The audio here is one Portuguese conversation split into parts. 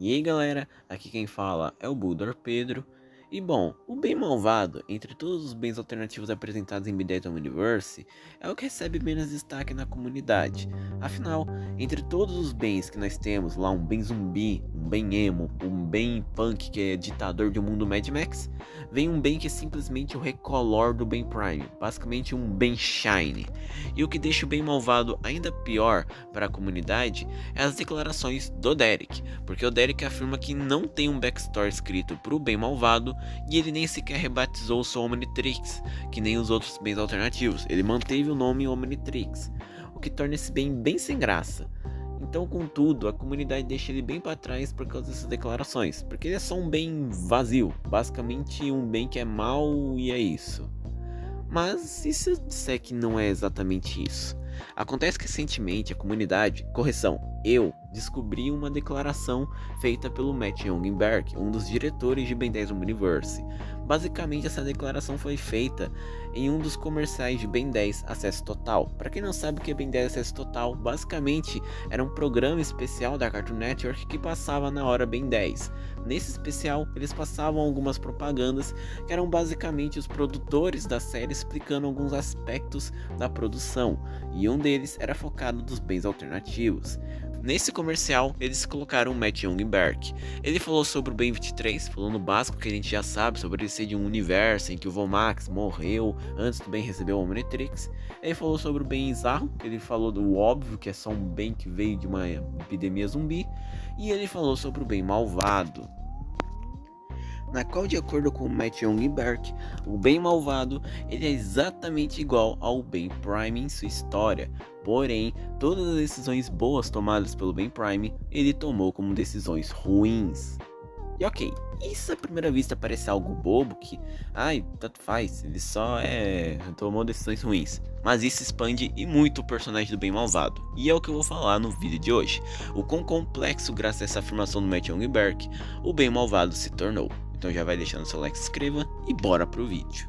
E aí galera, aqui quem fala é o Bulldor Pedro. E bom, o bem malvado, entre todos os bens alternativos apresentados em Bidetton Universe, é o que recebe menos destaque na comunidade. Afinal, entre todos os bens que nós temos lá, um bem zumbi, um bem emo, um bem punk que é ditador de um mundo Mad Max, vem um bem que é simplesmente o recolor do bem Prime, basicamente um bem shiny. E o que deixa o bem malvado ainda pior para a comunidade é as declarações do Derek, porque o Derek afirma que não tem um backstory escrito para o bem malvado e ele nem sequer rebatizou sua Omnitrix, que nem os outros bens alternativos. Ele manteve o nome Omnitrix, o que torna esse bem bem sem graça. Então, contudo, a comunidade deixa ele bem para trás por causa dessas declarações, porque ele é só um bem vazio, basicamente um bem que é mal e é isso. Mas e se eu disser que não é exatamente isso? Acontece que recentemente a comunidade, correção, eu descobri uma declaração feita pelo Matt Youngberg, um dos diretores de Ben 10 Universe. Basicamente essa declaração foi feita em um dos comerciais de Ben 10 Acesso Total. Para quem não sabe o que é Ben 10 Acesso Total, basicamente era um programa especial da Cartoon Network que passava na hora Ben 10. Nesse especial, eles passavam algumas propagandas que eram basicamente os produtores da série explicando alguns aspectos da produção, e um deles era focado nos bens alternativos. Nesse comercial, eles colocaram o Matt Youngberg. Ele falou sobre o Ben 23, falando o básico que a gente já sabe sobre ele ser de um universo em que o Vomax morreu antes do Ben receber o Omnitrix. Ele falou sobre o Ben Izarro, que ele falou do óbvio, que é só um Ben que veio de uma epidemia zumbi. E ele falou sobre o Ben malvado, na qual, de acordo com Matt Youngberg, o bem malvado ele é exatamente igual ao bem Prime em sua história, porém, todas as decisões boas tomadas pelo bem Prime, ele tomou como decisões ruins. E ok, isso à primeira vista parece algo bobo que, ai, tanto faz, ele só tomou decisões ruins. Mas isso expande e muito o personagem do bem malvado. E é o que eu vou falar no vídeo de hoje. O quão complexo, graças a essa afirmação do Matt Youngberg, o bem malvado se tornou. Então já vai deixando seu like, se inscreva e bora pro vídeo.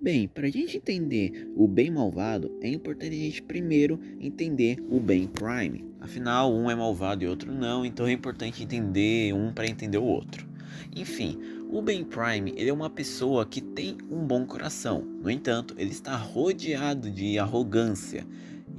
Bem, para a gente entender o bem malvado, é importante a gente primeiro entender o bem Prime. Afinal, um é malvado e outro não, então é importante entender um para entender o outro. Enfim, o bem Prime ele é uma pessoa que tem um bom coração. No entanto, ele está rodeado de arrogância.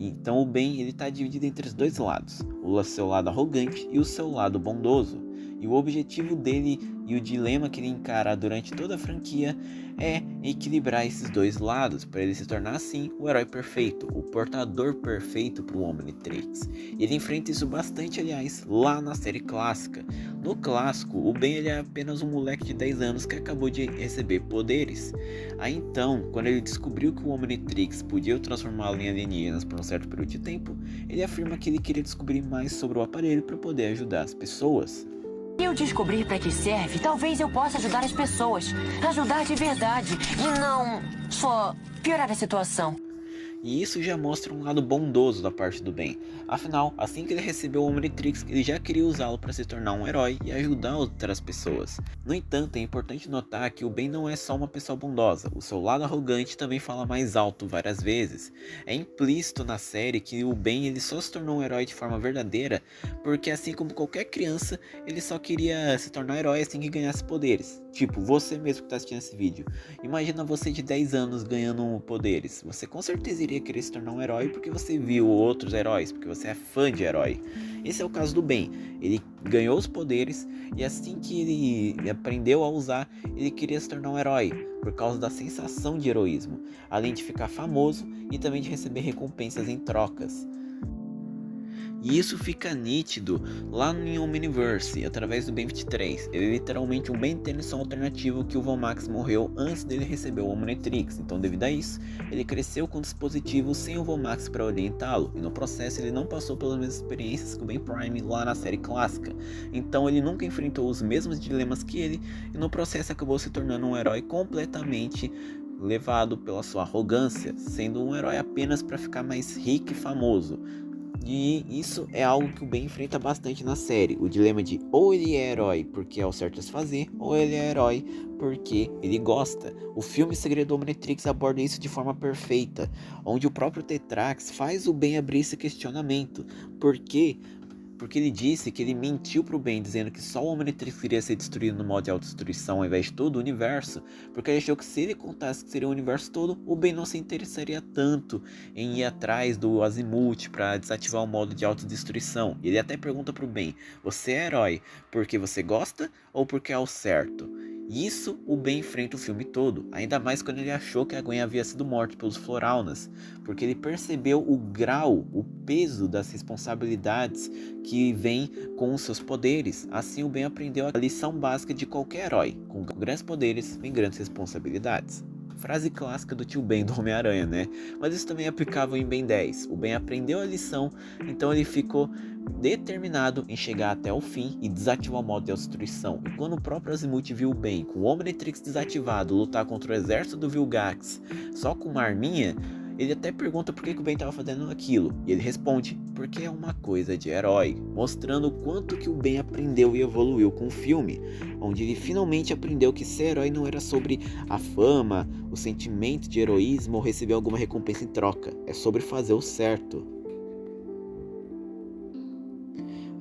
Então o bem ele está dividido entre os dois lados, o seu lado arrogante e o seu lado bondoso. E o objetivo dele e o dilema que ele encara durante toda a franquia é equilibrar esses dois lados para ele se tornar assim o herói perfeito, o portador perfeito para o Omnitrix. Ele enfrenta isso bastante, aliás, lá na série clássica. No clássico, o Ben ele é apenas um moleque de 10 anos que acabou de receber poderes. Aí então, quando ele descobriu que o Omnitrix podia transformá-lo em alienígenas por um certo período de tempo, ele afirma que ele queria descobrir mais sobre o aparelho para poder ajudar as pessoas. Se eu descobrir para que serve, talvez eu possa ajudar as pessoas. Ajudar de verdade e não só piorar a situação. E isso já mostra um lado bondoso da parte do Ben. Afinal, assim que ele recebeu o Omnitrix, ele já queria usá-lo para se tornar um herói e ajudar outras pessoas. No entanto, é importante notar que o Ben não é só uma pessoa bondosa, o seu lado arrogante também fala mais alto várias vezes. É implícito na série que o Ben ele só se tornou um herói de forma verdadeira porque, assim como qualquer criança, ele só queria se tornar herói assim que ganhasse poderes. Tipo, você mesmo que está assistindo esse vídeo. Imagina você de 10 anos ganhando poderes. Você com certeza iria querer se tornar um herói porque você viu outros heróis, porque você é fã de herói. Esse é o caso do Ben. Ele ganhou os poderes e assim que ele aprendeu a usar, ele queria se tornar um herói por causa da sensação de heroísmo, além de ficar famoso e também de receber recompensas em trocas. E isso fica nítido lá no Omniverse, através do Ben 23. Ele é literalmente um Ben Tennyson alternativo que o Vomax morreu antes dele receber o Omnitrix. Então, devido a isso, ele cresceu com o dispositivo sem o Vomax para orientá-lo. E no processo, ele não passou pelas mesmas experiências que o Ben Prime lá na série clássica. Então, ele nunca enfrentou os mesmos dilemas que ele. E no processo, acabou se tornando um herói completamente levado pela sua arrogância, sendo um herói apenas para ficar mais rico e famoso. E isso é algo que o Ben enfrenta bastante na série, o dilema de ou ele é herói porque é o certo a se fazer, ou ele é herói porque ele gosta. O filme Segredo do Omnitrix aborda isso de forma perfeita, onde o próprio Tetrax faz o Ben abrir esse questionamento. Por quê? Porque ele disse que ele mentiu pro Ben, dizendo que só o Omnitrix iria ser destruído no modo de autodestruição ao invés de todo o universo, porque ele achou que se ele contasse que seria o universo todo, o Ben não se interessaria tanto em ir atrás do Azimuth para desativar o modo de autodestruição. E ele até pergunta pro Ben: você é herói porque você gosta ou porque é o certo? Isso o Ben enfrenta o filme todo, ainda mais quando ele achou que a Gwen havia sido morta pelos Floraunas, porque ele percebeu o grau, o peso das responsabilidades que vem com os seus poderes. Assim o Ben aprendeu a lição básica de qualquer herói: com grandes poderes vem grandes responsabilidades. Frase clássica do tio Ben do Homem-Aranha, né? Mas isso também é aplicável em Ben 10. O Ben aprendeu a lição, então ele ficou determinado em chegar até o fim e desativar o modo de autodestruição. E quando o próprio Azimuth viu o Ben com o Omnitrix desativado lutar contra o exército do Vilgax só com uma arminha, ele até pergunta por que o Ben estava fazendo aquilo, e ele responde: porque é uma coisa de herói, mostrando o quanto que o Ben aprendeu e evoluiu com o filme, onde ele finalmente aprendeu que ser herói não era sobre a fama, o sentimento de heroísmo ou receber alguma recompensa em troca, é sobre fazer o certo.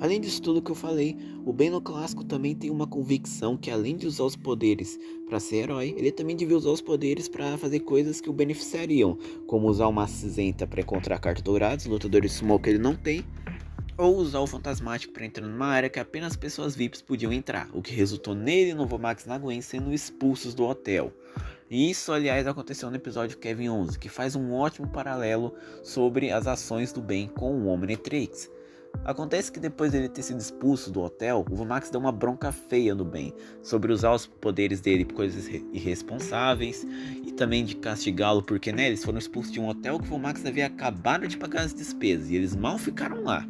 Além disso tudo que eu falei, o Ben no clássico também tem uma convicção que, além de usar os poderes para ser herói, ele também devia usar os poderes para fazer coisas que o beneficiariam, como usar uma cinzenta para encontrar cartogrados, lutadores de sumo que ele não tem, ou usar o fantasmático para entrar numa área que apenas pessoas VIPs podiam entrar, o que resultou nele e no Vomax e na Gwen sendo expulsos do hotel. E isso, aliás, aconteceu no episódio Kevin 11, que faz um ótimo paralelo sobre as ações do Ben com o Omnitrix. Acontece que depois dele ter sido expulso do hotel, o Vomax deu uma bronca feia no Ben sobre usar os poderes dele por coisas irresponsáveis e também de castigá-lo porque, né, eles foram expulsos de um hotel que o Vomax havia acabado de pagar as despesas e eles mal ficaram lá.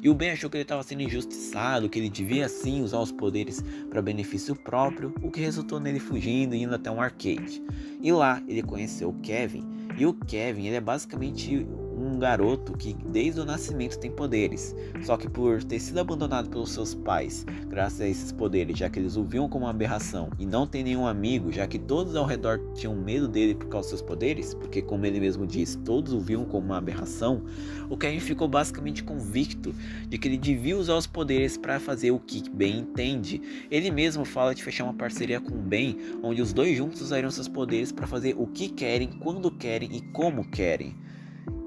E o Ben achou que ele estava sendo injustiçado, que ele devia sim usar os poderes para benefício próprio, o que resultou nele fugindo e indo até um arcade. E lá ele conheceu o Kevin, e o Kevin ele é basicamente um garoto que desde o nascimento tem poderes, só que por ter sido abandonado pelos seus pais, graças a esses poderes, já que eles o viam como uma aberração, e não tem nenhum amigo, já que todos ao redor tinham medo dele por causa dos seus poderes, porque como ele mesmo disse, todos o viam como uma aberração, o Kevin ficou basicamente convicto de que ele devia usar os poderes para fazer o que Ben entende. Ele mesmo fala de fechar uma parceria com o Ben, onde os dois juntos usariam seus poderes para fazer o que querem, quando querem e como querem.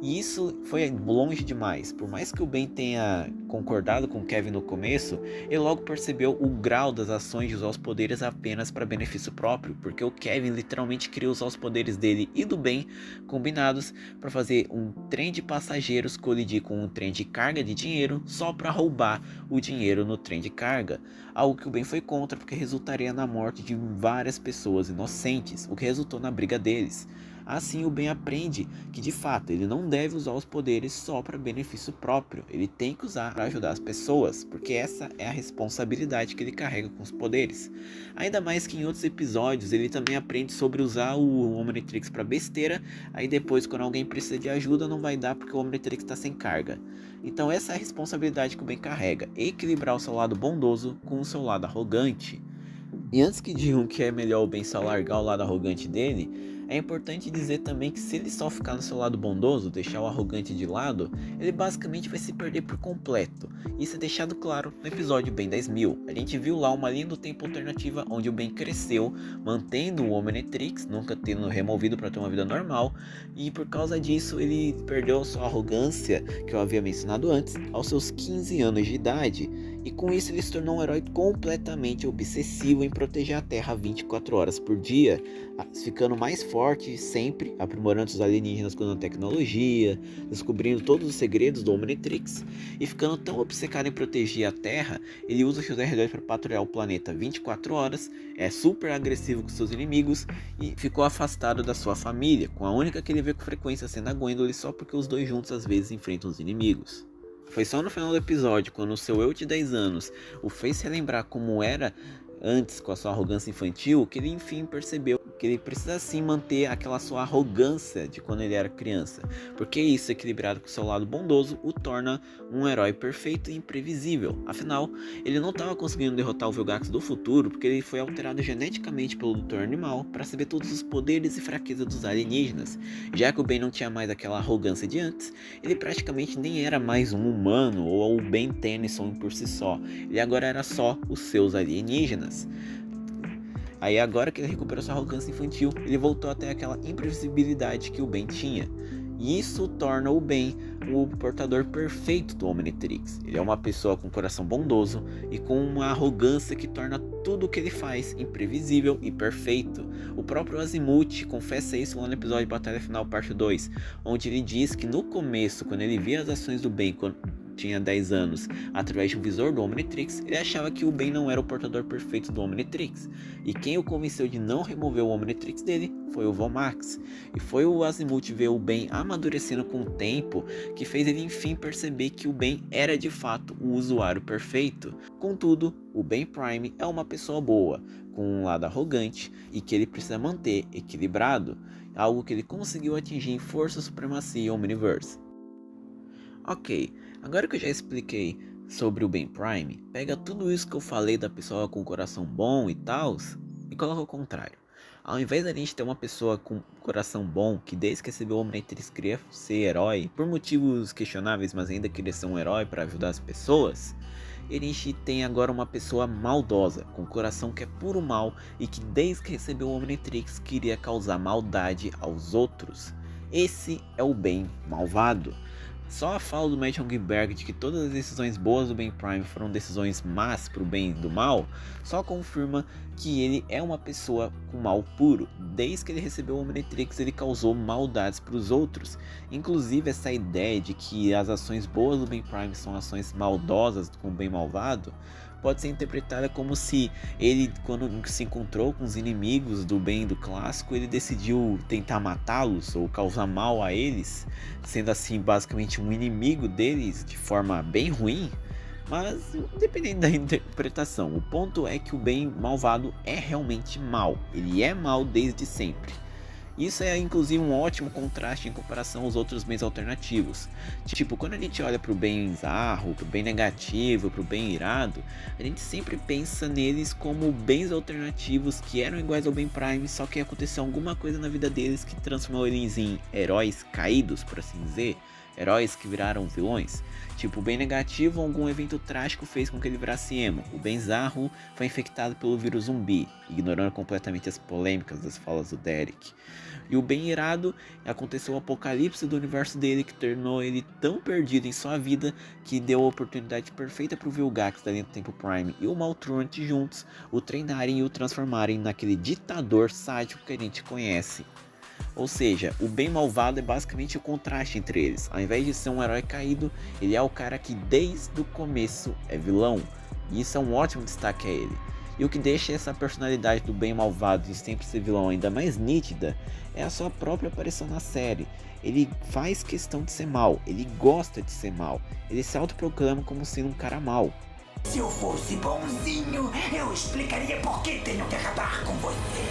E isso foi longe demais. Por mais que o Ben tenha concordado com o Kevin no começo, ele logo percebeu o grau das ações de usar os poderes apenas para benefício próprio, porque o Kevin literalmente queria usar os poderes dele e do Ben combinados para fazer um trem de passageiros colidir com um trem de carga de dinheiro só para roubar o dinheiro no trem de carga. Algo que o Ben foi contra porque resultaria na morte de várias pessoas inocentes, o que resultou na briga deles. Assim o Ben aprende que de fato ele não deve usar os poderes só para benefício próprio, ele tem que usar para ajudar as pessoas, porque essa é a responsabilidade que ele carrega com os poderes. Ainda mais que em outros episódios ele também aprende sobre usar o Omnitrix para besteira, aí depois quando alguém precisa de ajuda não vai dar porque o Omnitrix está sem carga. Então essa é a responsabilidade que o Ben carrega, equilibrar o seu lado bondoso com o seu lado arrogante. E antes que digam que é melhor o Ben só largar o lado arrogante dele, é importante dizer também que se ele só ficar no seu lado bondoso, deixar o arrogante de lado, ele basicamente vai se perder por completo. Isso é deixado claro no episódio Ben 10.000. A gente viu lá uma linha do tempo alternativa onde o Ben cresceu, mantendo o Omnitrix, nunca tendo removido para ter uma vida normal, e por causa disso ele perdeu a sua arrogância, que eu havia mencionado antes, aos seus 15 anos de idade. E com isso ele se tornou um herói completamente obsessivo em proteger a Terra 24 horas por dia, ficando mais forte sempre, aprimorando os alienígenas com nanotecnologia, descobrindo todos os segredos do Omnitrix, e ficando tão obcecado em proteger a Terra, ele usa seus R2 para patrulhar o planeta 24 horas, é super agressivo com seus inimigos e ficou afastado da sua família, com a única que ele vê com frequência sendo a Gwendolyn, só porque os dois juntos às vezes enfrentam os inimigos. Foi só no final do episódio, quando o seu eu de 10 anos o fez relembrar como era antes com a sua arrogância infantil, que ele enfim percebeu que ele precisa sim manter aquela sua arrogância de quando ele era criança, porque isso, equilibrado com seu lado bondoso, o torna um herói perfeito e imprevisível. Afinal, ele não estava conseguindo derrotar o Vilgax do futuro porque ele foi alterado geneticamente pelo Dr. Animal para saber todos os poderes e fraquezas dos alienígenas. Já que o Ben não tinha mais aquela arrogância de antes, ele praticamente nem era mais um humano ou o Ben Tennyson por si só, ele agora era só os seus alienígenas. Aí agora que ele recuperou sua arrogância infantil, ele voltou até aquela imprevisibilidade que o Ben tinha. E isso torna o Ben o portador perfeito do Omnitrix. Ele é uma pessoa com um coração bondoso e com uma arrogância que torna tudo o que ele faz imprevisível e perfeito. O próprio Azimuth confessa isso lá no episódio Batalha Final Parte 2, onde ele diz que no começo, quando ele via as ações do Ben quando tinha 10 anos, através de um visor do Omnitrix, ele achava que o Ben não era o portador perfeito do Omnitrix. E quem o convenceu de não remover o Omnitrix dele foi o Vomax. E foi o Azimuth ver o Ben amadurecendo com o tempo que fez ele enfim perceber que o Ben era de fato o usuário perfeito. Contudo, o Ben Prime é uma pessoa boa, com um lado arrogante e que ele precisa manter equilibrado, algo que ele conseguiu atingir em Força Supremacia e Omniverse. Ok, agora que eu já expliquei sobre o Ben Prime, pega tudo isso que eu falei da pessoa com coração bom e tal e coloca ao contrário. Ao invés da gente ter uma pessoa com coração bom, que desde que recebeu o Omnitrix queria ser herói, por motivos questionáveis, mas ainda queria ser um herói para ajudar as pessoas, a gente tem agora uma pessoa maldosa, com coração que é puro mal e que desde que recebeu o Omnitrix queria causar maldade aos outros. Esse é o Ben malvado. Só a fala do Matt Hongberg de que todas as decisões boas do Ben Prime foram decisões más pro bem do mal, só confirma que ele é uma pessoa com mal puro. Desde que ele recebeu o Omnitrix, ele causou maldades para os outros. Inclusive essa ideia de que as ações boas do Ben Prime são ações maldosas com o bem malvado, pode ser interpretada como se ele, quando se encontrou com os inimigos do bem do clássico, ele decidiu tentar matá-los ou causar mal a eles, sendo assim basicamente um inimigo deles de forma bem ruim. Mas independente da interpretação, o ponto é que o bem malvado é realmente mal, ele é mal desde sempre. Isso é inclusive um ótimo contraste em comparação aos outros bens alternativos. Tipo, quando a gente olha pro bem zarro, pro bem negativo, pro bem irado, a gente sempre pensa neles como bens alternativos que eram iguais ao Ben Prime, só que aconteceu alguma coisa na vida deles que transformou eles em heróis caídos, por assim dizer. Heróis que viraram vilões. Tipo, o bem negativo, algum evento trágico fez com que ele virasse emo. O bem zarro foi infectado pelo vírus zumbi, ignorando completamente as polêmicas das falas do Derek. E o bem irado, aconteceu o apocalipse do universo dele, que tornou ele tão perdido em sua vida que deu a oportunidade perfeita para o Vilgax da linha do Tempo Prime e o Maltruant juntos o treinarem e o transformarem naquele ditador sádico que a gente conhece. Ou seja, o bem malvado é basicamente o contraste entre eles. Ao invés de ser um herói caído, ele é o cara que desde o começo é vilão. E isso é um ótimo destaque a ele. E o que deixa essa personalidade do bem malvado de sempre ser vilão ainda mais nítida é a sua própria aparição na série. Ele faz questão de ser mal, ele gosta de ser mal, ele se autoproclama como sendo um cara mau. Se eu fosse bonzinho, eu explicaria por que tenho que acabar com você.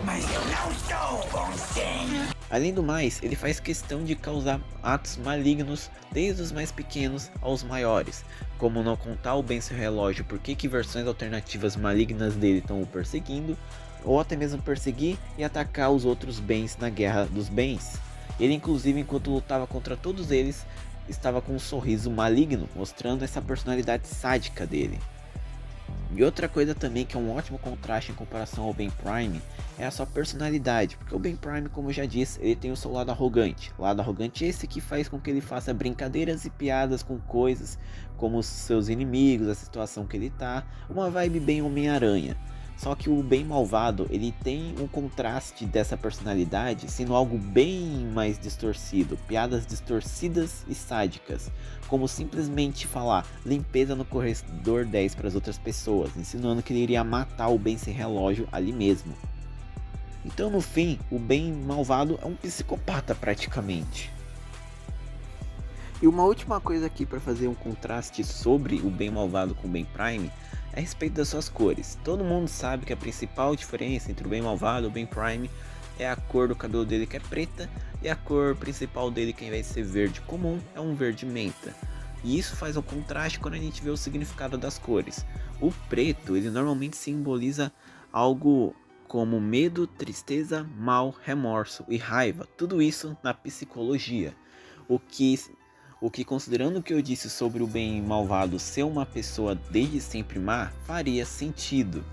Mas eu não sou bonzinho. Além do mais, ele faz questão de causar atos malignos desde os mais pequenos aos maiores, como não contar o bem seu relógio porque versões alternativas malignas dele estão o perseguindo, ou até mesmo perseguir e atacar os outros bens na Guerra dos Bens. Ele inclusive, enquanto lutava contra todos eles, estava com um sorriso maligno, mostrando essa personalidade sádica dele. E outra coisa também que é um ótimo contraste em comparação ao Ben Prime é a sua personalidade, porque o Ben Prime, como eu já disse, ele tem o seu lado arrogante. O lado arrogante é esse que faz com que ele faça brincadeiras e piadas com coisas como os seus inimigos, a situação que ele tá, uma vibe bem Homem-Aranha. Só que o bem malvado, ele tem um contraste dessa personalidade sendo algo bem mais distorcido, piadas distorcidas e sádicas, como simplesmente falar limpeza no corredor 10 para as outras pessoas, insinuando que ele iria matar o bem sem relógio ali mesmo. Então no fim, o bem malvado é um psicopata praticamente. E uma última coisa aqui para fazer um contraste sobre o bem malvado com o Ben Prime é a respeito das suas cores. Todo mundo sabe que a principal diferença entre o bem malvado e o Ben Prime é a cor do cabelo dele, que é preta, e a cor principal dele, que ao invés de ser verde comum, é um verde menta. E isso faz um contraste quando a gente vê o significado das cores. O preto, ele normalmente simboliza algo como medo, tristeza, mal, remorso e raiva. Tudo isso na psicologia. O que, considerando o que eu disse sobre o bem e malvado ser uma pessoa desde sempre má, faria sentido.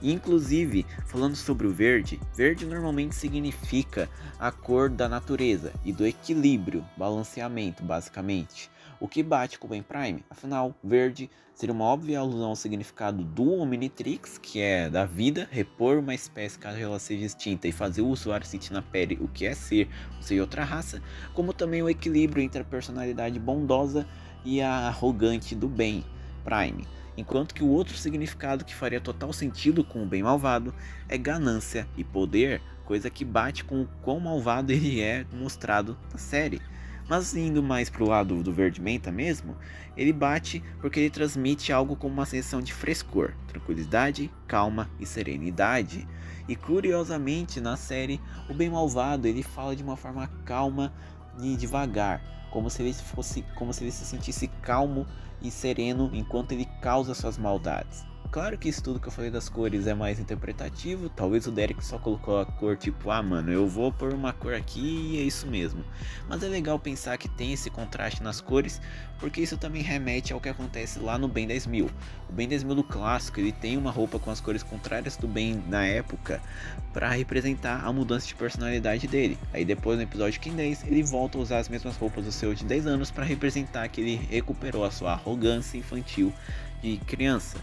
Inclusive, falando sobre o verde, verde normalmente significa a cor da natureza e do equilíbrio, balanceamento basicamente. O que bate com o Ben Prime, afinal, verde seria uma óbvia alusão ao significado do Omnitrix, que é da vida, repor uma espécie caso ela seja extinta e fazer o usuário sentir na pele o que é ser, ou seja, outra raça, como também o equilíbrio entre a personalidade bondosa e a arrogante do Ben Prime. Enquanto que o outro significado que faria total sentido com o bem malvado é ganância e poder, coisa que bate com o quão malvado ele é mostrado na série. Mas indo mais pro lado do verde menta mesmo, ele bate porque ele transmite algo como uma sensação de frescor, tranquilidade, calma e serenidade. E curiosamente na série, o bem malvado ele fala de uma forma calma e devagar, como se ele se sentisse calmo e sereno enquanto ele causa suas maldades. Claro que isso tudo que eu falei das cores é mais interpretativo, talvez o Derek só colocou a cor tipo, mano, eu vou pôr uma cor aqui e é isso mesmo. Mas é legal pensar que tem esse contraste nas cores, porque isso também remete ao que acontece lá no Ben 10.000. O Ben 10.000 do clássico, ele tem uma roupa com as cores contrárias do Ben na época, para representar a mudança de personalidade dele. Aí depois no episódio 10, ele volta a usar as mesmas roupas do seu de 10 anos para representar que ele recuperou a sua arrogância infantil de criança.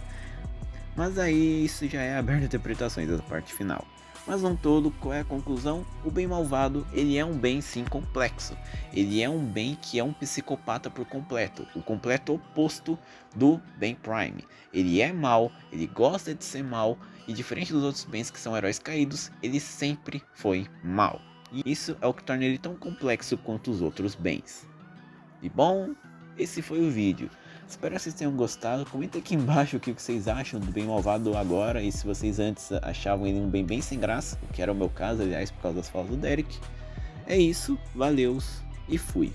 Mas aí isso já é aberto a interpretações da parte final. Mas no todo, qual é a conclusão? O bem malvado, ele é um bem sim complexo. Ele é um bem que é um psicopata por completo. O completo oposto do Ben Prime. Ele é mal, ele gosta de ser mal. E diferente dos outros bens que são heróis caídos, ele sempre foi mal. E isso é o que torna ele tão complexo quanto os outros bens. E bom, esse foi o vídeo. Espero que vocês tenham gostado. Comenta aqui embaixo o que vocês acham do bem malvado agora. E se vocês antes achavam ele um bem bem sem graça, o que era o meu caso, aliás, por causa das falas do Derek. É isso, valeus e fui.